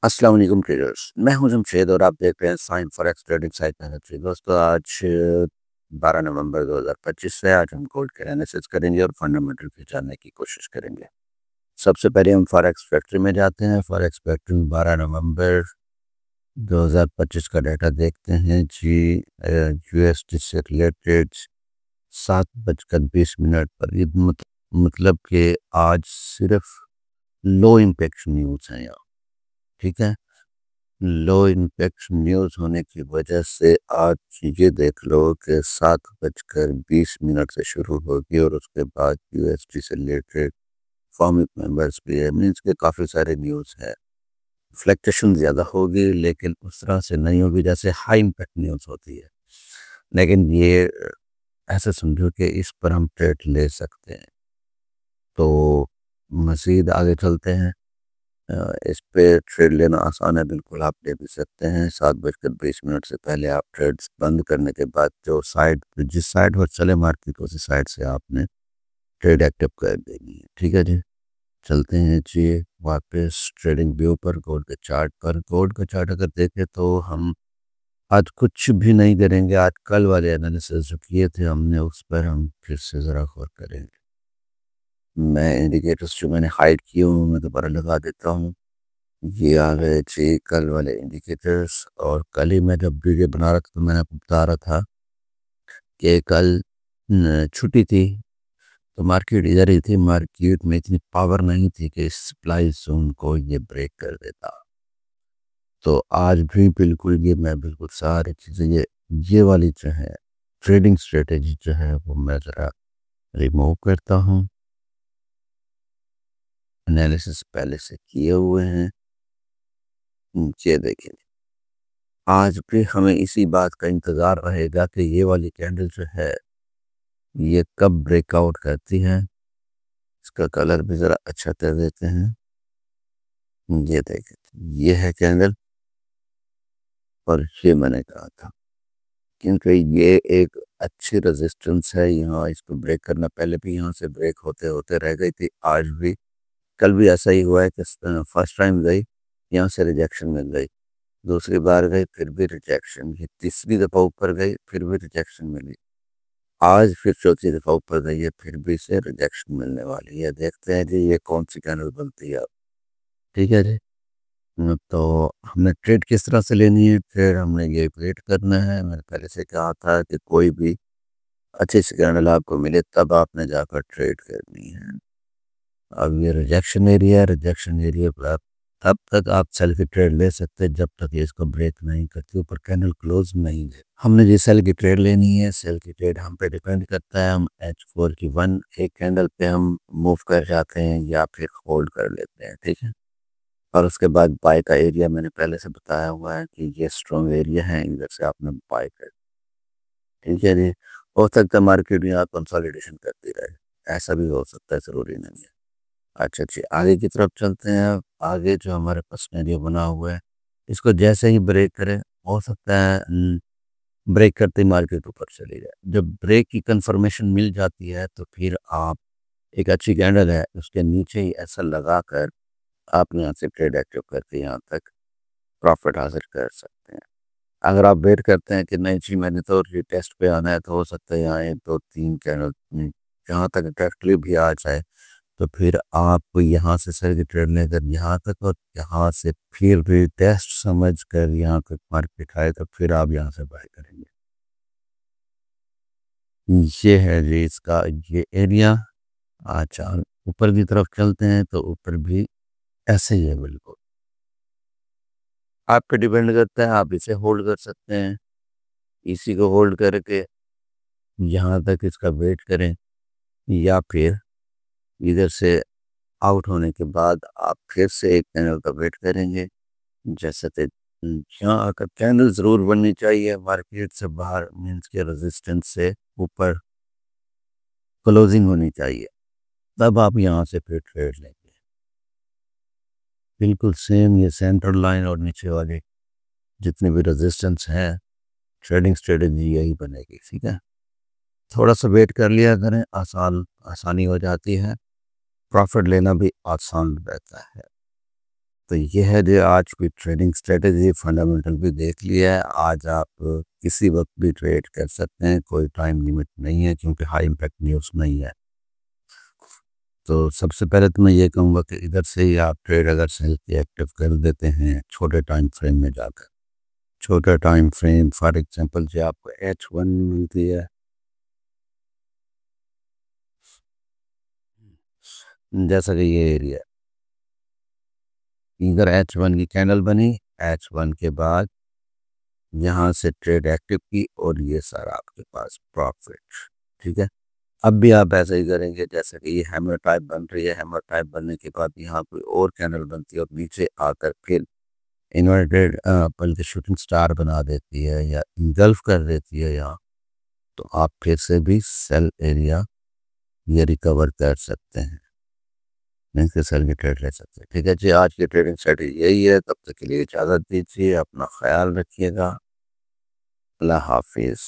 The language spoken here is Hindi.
अस्सलाम वालेकुम ट्रेडर्स। मैं हूं जमशेद और आप देख रहे हैं साइन फॉरेक्स ट्रेडिंग साइट में। दोस्तों आज 12 नवंबर 2025 है। आज हम गोल्ड के एनालिसिस करेंगे और फंडामेंटल भी जानने की कोशिश करेंगे। सबसे पहले हम फॉरेक्स फैक्ट्री में जाते हैं। फॉरेक्स फैक्ट्री में 12 नवंबर 2025 का डाटा देखते हैं जी। यूएसडी से रिलेटेड 7:20 पर ये मतलब कि आज सिर्फ लो इम्पैक्ट न्यूज़ है यहाँ। ठीक है, लो इम्पैक्ट न्यूज होने की वजह से आज ये देख लो कि 7:20 से शुरू होगी और उसके बाद यूएसडी से रिलेटेड फॉर्मिक मेंबर्स भी है। मीन्स के काफ़ी सारे न्यूज़ है। फ्लक्चुएशन ज़्यादा होगी लेकिन उस तरह से नहीं होगी जैसे हाई इम्पैक्ट न्यूज़ होती है। लेकिन ये ऐसे समझो कि इस पर हम ट्रेड ले सकते हैं। तो मज़ीद आगे चलते हैं। इस पे ट्रेड लेना आसान है, बिल्कुल आप ले भी सकते हैं। 7:20 से पहले आप ट्रेड्स बंद करने के बाद जो साइड जिस साइड पर चले मार्केट उसी साइड से आपने ट्रेड एक्टिव कर देनी है। ठीक है जी, चलते हैं जी वापस ट्रेडिंग व्यू पर। गोल्ड के चार्ट पर, गोल्ड का चार्ट अगर देखें तो हम आज कुछ भी नहीं करेंगे। आज कल वाले एनालिसिस जो किए थे हमने उस पर हम फिर से ज़रा गौर करेंगे। मैं इंडिकेटर्स जो मैंने हाइड किए हुए मैं दोबारा लगा देता हूँ। ये आ गए जी कल वाले इंडिकेटर्स। और कल ही मैं जब वीडियो बना रहा था तो मैंने आपको बता रहा था कि कल छुट्टी थी तो मार्केट इधर ही थी। मार्केट में इतनी पावर नहीं थी कि सप्लाई जोन को ये ब्रेक कर देता। तो आज भी बिल्कुल ये मैं बिल्कुल सारी चीज़ें ये वाली जो है ट्रेडिंग स्ट्रेटेजी जो है वो मैं ज़रा रिमूव करता हूँ। एनालिसिस पहले से किए हुए हैं। ये देखिए, आज भी हमें इसी बात का इंतज़ार रहेगा कि ये वाली कैंडल जो है ये कब ब्रेकआउट करती है। इसका कलर भी ज़रा अच्छा कर देते हैं। ये देखें, ये है कैंडल और ये मैंने कहा था क्योंकि ये एक अच्छी रेजिस्टेंस है। यहाँ इसको ब्रेक करना, पहले भी यहाँ से ब्रेक होते होते रह गई थी। आज भी कल भी ऐसा ही हुआ है कि फर्स्ट टाइम गई, यहाँ से रिजेक्शन मिल गई। दूसरी बार गई फिर भी रिजेक्शन। ये तीसरी दफ़ा ऊपर गई फिर भी रिजेक्शन मिली। आज फिर चौथी दफ़ा ऊपर गई है फिर भी इसे रिजेक्शन मिलने वाली है। देखते हैं जी ये कौन सी कैंडल बनती है अब। ठीक है जी। तो हमने ट्रेड किस तरह से लेनी है? ट्रेड हमने ये वेट करना है। मैंने पहले से कहा था कि कोई भी अच्छी सी कैंडल आपको मिले तब आपने जाकर ट्रेड करनी है। अब ये रिजेक्शन एरिया है, रिजेक्शन एरिया पर आप तब तक आप सेल की ट्रेड ले सकते हैं जब तक ये इसको ब्रेक नहीं करती, ऊपर कैंडल क्लोज नहीं है। हमने जी सेल की ट्रेड लेनी है। सेल की ट्रेड हम पे डिपेंड करता है। हम H4 की वन एक कैंडल पे हम मूव कर जाते हैं या फिर होल्ड कर लेते हैं। ठीक है, और उसके बाद बाय का एरिया मैंने पहले से बताया हुआ है कि ये स्ट्रॉन्ग एरिया है, इधर से आपने बाय कर। ठीक है जी। हो सकता है मार्केट यहाँ कंसोलिडेशन करती रहे, ऐसा भी हो सकता है, ज़रूरी नहीं है। अच्छा जी, आगे की तरफ चलते हैं। अब आगे जो हमारे पास सिनेरियो बना हुआ है इसको जैसे ही ब्रेक करें, हो सकता है ब्रेक करते ही मार्केट ऊपर चली जाए। जब ब्रेक की कंफर्मेशन मिल जाती है तो फिर आप एक अच्छी कैंडल है उसके नीचे ही ऐसा लगा कर आप यहाँ से ट्रेड एक्टिव करके यहाँ तक प्रॉफिट हासिल कर सकते हैं। अगर आप वेट करते हैं कि नहीं जी मैंने तो टेस्ट पे आना है तो हो सकता है यहाँ 1 2 3 कैंडल जहाँ तक डायरेक्टली भी आ जाए तो फिर आप यहाँ से सर की ट्रेड लेकर यहाँ तक और यहाँ से फिर भी टेस्ट समझ कर यहाँ तक मार्केट आए तो फिर आप यहाँ से बाय करेंगे। ये है जी इसका ये एरिया। अच्छा, ऊपर की तरफ चलते हैं तो ऊपर भी ऐसे ही है बिल्कुल। आप पे डिपेंड करता है, आप इसे होल्ड कर सकते हैं। इसी को होल्ड करके यहाँ तक इसका वेट करें या फिर इधर से आउट होने के बाद आप फिर से एक कैंडल का वेट करेंगे। जैसे थे यहाँ आकर कैंडल ज़रूर बननी चाहिए मार्केट से बाहर, मीन्स के रेजिस्टेंस से ऊपर क्लोजिंग होनी चाहिए, तब आप यहाँ से फिर ट्रेड लेंगे। बिल्कुल सेम ये सेंटर लाइन और नीचे वाले जितने भी रेजिस्टेंस हैं, ट्रेडिंग स्ट्रेटजी यही बनेगी। ठीक है, थोड़ा सा वेट कर लिया करें, आसानी हो जाती है, प्रॉफिट लेना भी आसान रहता है। तो ये है जो आज की ट्रेडिंग स्ट्रेटेजी, फंडामेंटल भी देख लिया है। आज आप किसी वक्त भी ट्रेड कर सकते हैं, कोई टाइम लिमिट नहीं है क्योंकि हाई इम्पैक्ट न्यूज़ नहीं है। तो सबसे पहले तो मैं ये कहूँगा कि इधर से ही आप ट्रेड अगर सेल की एक्टिव कर देते हैं छोटे टाइम फ्रेम में जाकर। छोटा टाइम फ्रेम फॉर एग्जांपल जो आपको H1 मिलती है, जैसा कि ये एरिया, इधर H1 की कैंडल बनी, H1 के बाद यहाँ से ट्रेड एक्टिव की और ये सारा आपके पास प्रॉफिट। ठीक है, अब भी आप ऐसा ही करेंगे जैसे कि ये हैमर टाइप बन रही है, हैमर टाइप बनने के बाद यहाँ कोई और कैंडल बनती है और नीचे आकर फिर इन्वर्टेड बल्कि शूटिंग स्टार बना देती है या इंगल्फ कर देती है यहाँ, तो आप फिर से भी सेल एरिया ये रिकवर कर सकते हैं, नहीं कि सेल की ट्रेड ले सकते हैं। ठीक है जी, आज की ट्रेडिंग स्ट्रेटेजी यही है। तब तक के लिए इजाज़त दीजिए, अपना ख्याल रखिएगा। अल्लाह हाफिज़।